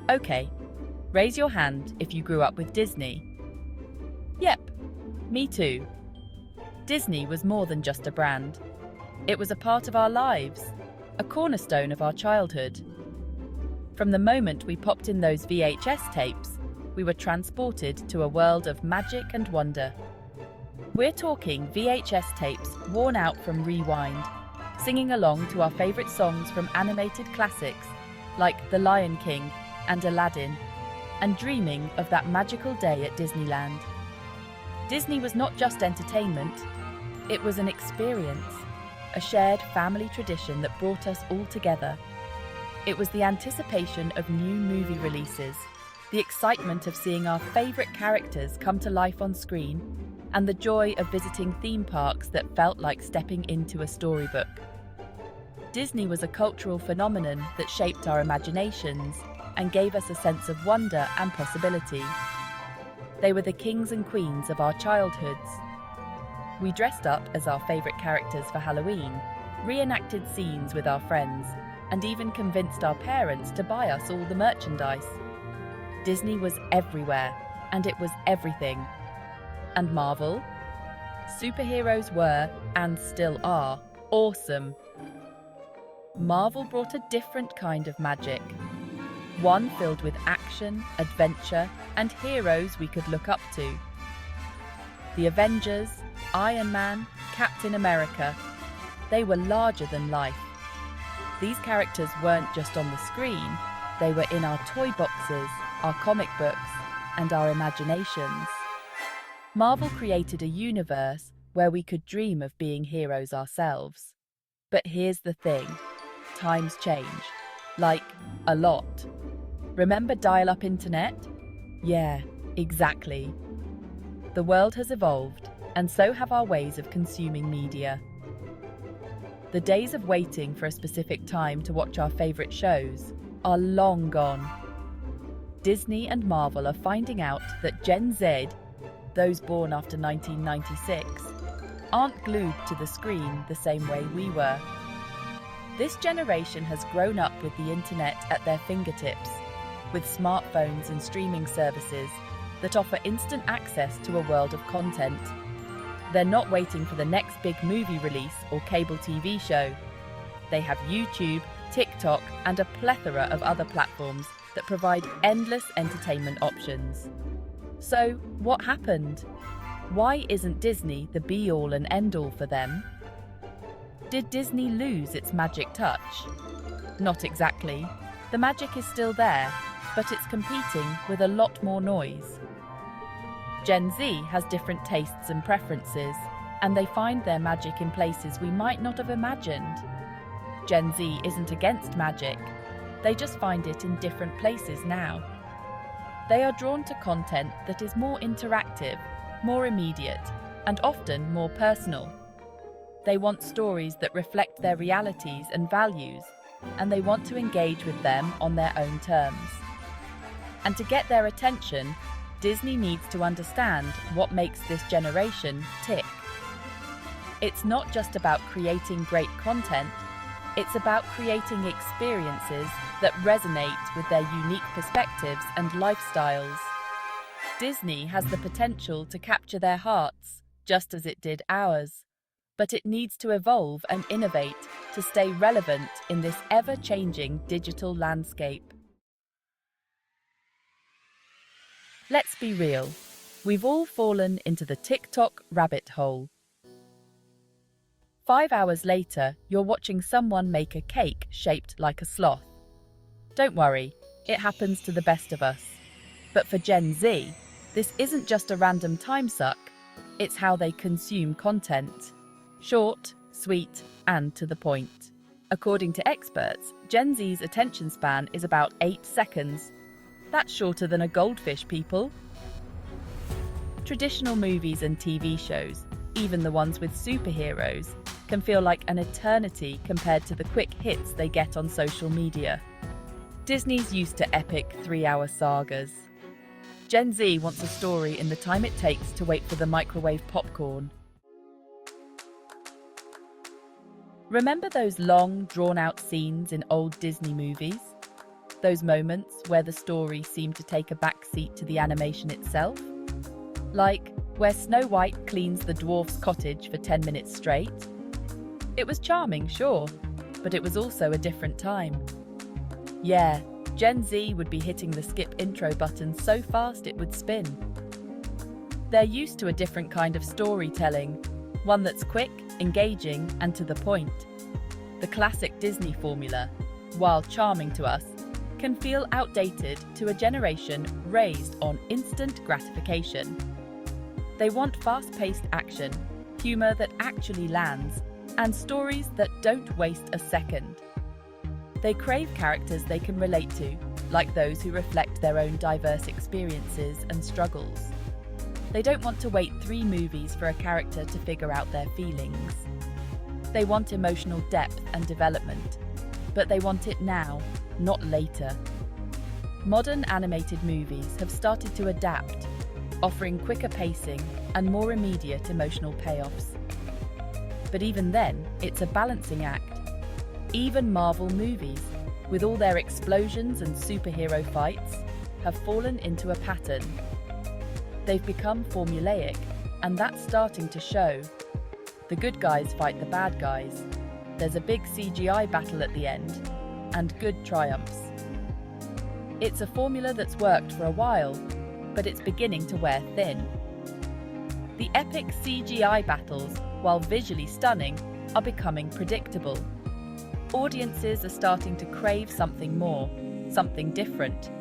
Okay, raise your hand if you grew up with Disney. Yep, me too. Disney was more than just a brand. It was a part of our lives, a cornerstone of our childhood. From the moment we popped in those VHS tapes, we were transported to a world of magic and wonder. We're talking VHS tapes worn out from Rewind, singing along to our favourite songs from animated classics like The Lion King and Aladdin, and dreaming of that magical day at Disneyland. Disney was not just entertainment, it was an experience, a shared family tradition that brought us all together. It was the anticipation of new movie releases, the excitement of seeing our favourite characters come to life on screen, and the joy of visiting theme parks that felt like stepping into a storybook. Disney was a cultural phenomenon that shaped our imaginations and gave us a sense of wonder and possibility. They were the kings and queens of our childhoods. We dressed up as our favourite characters for Halloween, reenacted scenes with our friends, and even convinced our parents to buy us all the merchandise. Disney was everywhere, and it was everything. And Marvel? Superheroes were, and still are, awesome. Marvel brought a different kind of magic. One filled with action, adventure, and heroes we could look up to. The Avengers, Iron Man, Captain America, they were larger than life. These characters weren't just on the screen, they were in our toy boxes, our comic books, and our imaginations. Marvel created a universe where we could dream of being heroes ourselves. But here's the thing, times change. Like, a lot. Remember dial-up internet? Yeah, exactly. The world has evolved, and so have our ways of consuming media. The days of waiting for a specific time to watch our favourite shows are long gone. Disney and Marvel are finding out that Gen Z, those born after 1996, aren't glued to the screen the same way we were. This generation has grown up with the internet at their fingertips, with smartphones and streaming services that offer instant access to a world of content. They're not waiting for the next big movie release or cable TV show. They have YouTube, TikTok, and a plethora of other platforms that provide endless entertainment options. So, what happened? Why isn't Disney the be-all and end-all for them? Did Disney lose its magic touch? Not exactly. The magic is still there, but it's competing with a lot more noise. Gen Z has different tastes and preferences, and they find their magic in places we might not have imagined. Gen Z isn't against magic, they just find it in different places now. They are drawn to content that is more interactive, more immediate, and often more personal. They want stories that reflect their realities and values, and they want to engage with them on their own terms. And to get their attention, Disney needs to understand what makes this generation tick. It's not just about creating great content, it's about creating experiences that resonate with their unique perspectives and lifestyles. Disney has the potential to capture their hearts, just as it did ours. But it needs to evolve and innovate to stay relevant in this ever-changing digital landscape. Let's be real, we've all fallen into the TikTok rabbit hole. 5 hours later, you're watching someone make a cake shaped like a sloth. Don't worry, it happens to the best of us. But for Gen Z, this isn't just a random time suck, it's how they consume content. Short, sweet, and to the point. According to experts, Gen Z's attention span is about 8 seconds. That's shorter than a goldfish, people. Traditional movies and TV shows, even the ones with superheroes, can feel like an eternity compared to the quick hits they get on social media. Disney's used to epic 3-hour sagas. Gen Z wants a story in the time it takes to wait for the microwave popcorn. Remember those long, drawn-out scenes in old Disney movies? Those moments where the story seemed to take a backseat to the animation itself. Like where Snow White cleans the dwarf's cottage for 10 minutes straight. It was charming, sure, but it was also a different time. Yeah, Gen Z would be hitting the skip intro button so fast it would spin. They're used to a different kind of storytelling, one that's quick, engaging, and to the point. The classic Disney formula, while charming to us, can feel outdated to a generation raised on instant gratification. They want fast-paced action, humor that actually lands, and stories that don't waste a second. They crave characters they can relate to, like those who reflect their own diverse experiences and struggles. They don't want to wait 3 movies for a character to figure out their feelings. They want emotional depth and development, but they want it now, not later. Modern animated movies have started to adapt, offering quicker pacing and more immediate emotional payoffs. But even then, it's a balancing act. Even Marvel movies, with all their explosions and superhero fights, have fallen into a pattern. They've become formulaic, and that's starting to show. The good guys fight the bad guys. There's a big CGI battle at the end, and good triumphs. It's a formula that's worked for a while, but it's beginning to wear thin. The epic CGI battles, while visually stunning, are becoming predictable. Audiences are starting to crave something more, something different.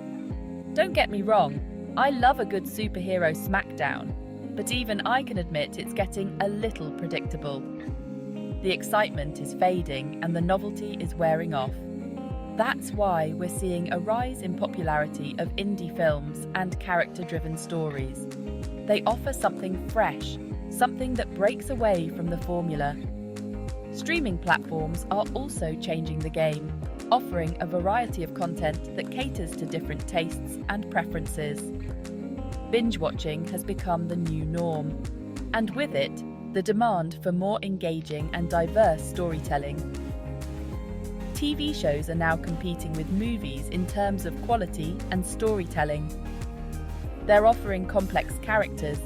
Don't get me wrong, I love a good superhero smackdown, but even I can admit it's getting a little predictable. The excitement is fading and the novelty is wearing off. That's why we're seeing a rise in popularity of indie films and character-driven stories. They offer something fresh, something that breaks away from the formula. Streaming platforms are also changing the game, offering a variety of content that caters to different tastes and preferences. Binge watching has become the new norm, and with it, the demand for more engaging and diverse storytelling. TV shows are now competing with movies in terms of quality and storytelling. They're offering complex characters,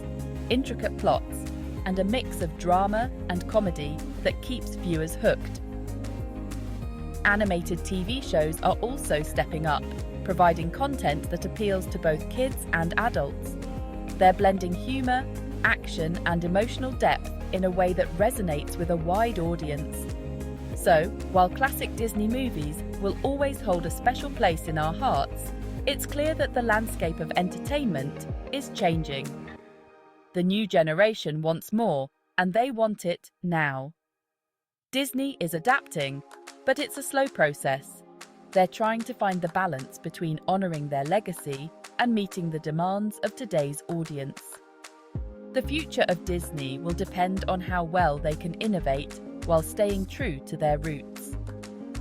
intricate plots, and a mix of drama and comedy that keeps viewers hooked. Animated TV shows are also stepping up, providing content that appeals to both kids and adults. They're blending humor, action, and emotional depth in a way that resonates with a wide audience. So, while classic Disney movies will always hold a special place in our hearts, it's clear that the landscape of entertainment is changing. The new generation wants more, and they want it now. Disney is adapting, but it's a slow process. They're trying to find the balance between honoring their legacy and meeting the demands of today's audience. The future of Disney will depend on how well they can innovate while staying true to their roots.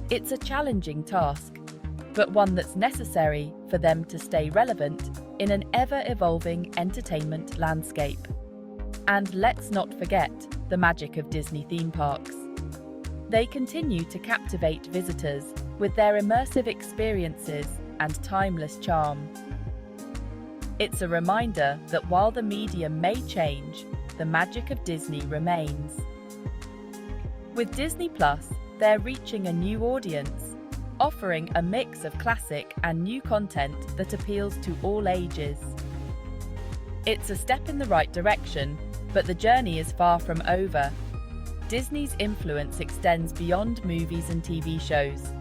It's a challenging task, but one that's necessary for them to stay relevant in an ever-evolving entertainment landscape. And let's not forget the magic of Disney theme parks. They continue to captivate visitors with their immersive experiences and timeless charm. It's a reminder that while the medium may change, the magic of Disney remains. With Disney Plus, they're reaching a new audience, offering a mix of classic and new content that appeals to all ages. It's a step in the right direction, but the journey is far from over. Disney's influence extends beyond movies and TV shows.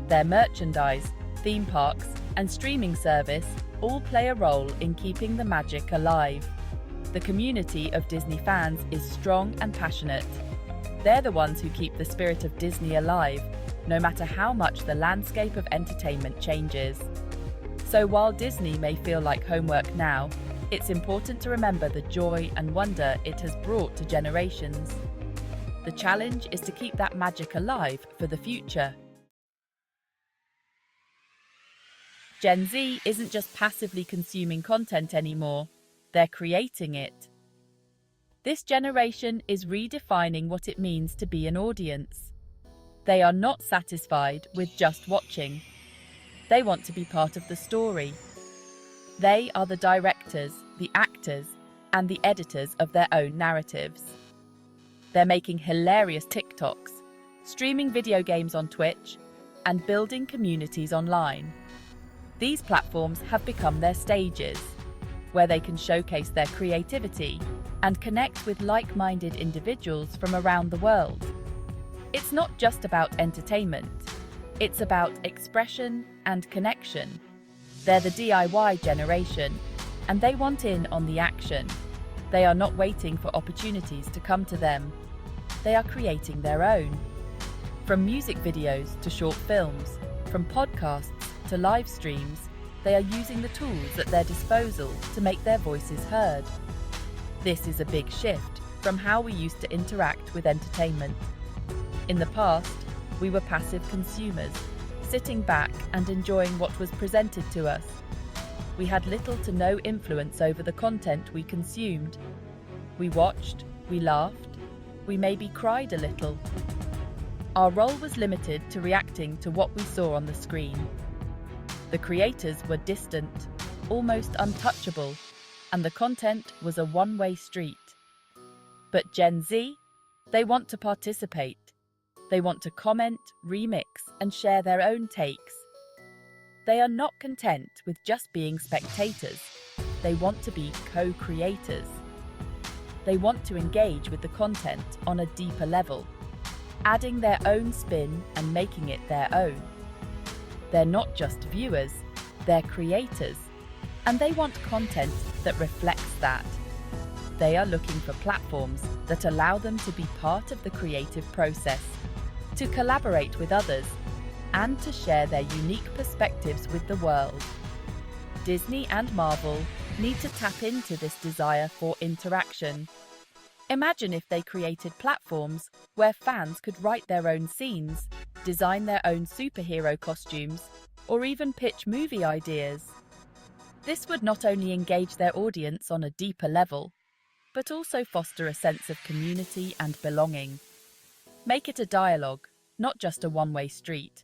Their merchandise, theme parks, and streaming service all play a role in keeping the magic alive. The community of Disney fans is strong and passionate. They're the ones who keep the spirit of Disney alive, no matter how much the landscape of entertainment changes. So while Disney may feel like homework now, it's important to remember the joy and wonder it has brought to generations. The challenge is to keep that magic alive for the future. Gen Z isn't just passively consuming content anymore, they're creating it. This generation is redefining what it means to be an audience. They are not satisfied with just watching. They want to be part of the story. They are the directors, the actors, and the editors of their own narratives. They're making hilarious TikToks, streaming video games on Twitch, and building communities online. These platforms have become their stages, where they can showcase their creativity and connect with like-minded individuals from around the world. It's not just about entertainment, it's about expression and connection. They're the DIY generation, and they want in on the action. They are not waiting for opportunities to come to them. They are creating their own. From music videos to short films, from podcasts to live streams, they are using the tools at their disposal to make their voices heard. This is a big shift from how we used to interact with entertainment. In the past, we were passive consumers, sitting back and enjoying what was presented to us. We had little to no influence over the content we consumed. We watched, we laughed, we maybe cried a little. Our role was limited to reacting to what we saw on the screen. The creators were distant, almost untouchable, and the content was a one-way street. But Gen Z, they want to participate. They want to comment, remix, and share their own takes. They are not content with just being spectators. They want to be co-creators. They want to engage with the content on a deeper level, adding their own spin and making it their own. They're not just viewers, they're creators, and they want content that reflects that. They are looking for platforms that allow them to be part of the creative process, to collaborate with others, and to share their unique perspectives with the world. Disney and Marvel need to tap into this desire for interaction. Imagine if they created platforms where fans could write their own scenes, design their own superhero costumes, or even pitch movie ideas. This would not only engage their audience on a deeper level, but also foster a sense of community and belonging. Make it a dialogue, not just a one-way street.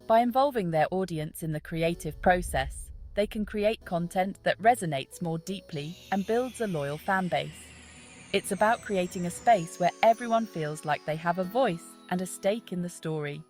By involving their audience in the creative process, they can create content that resonates more deeply and builds a loyal fan base. It's about creating a space where everyone feels like they have a voice and a stake in the story.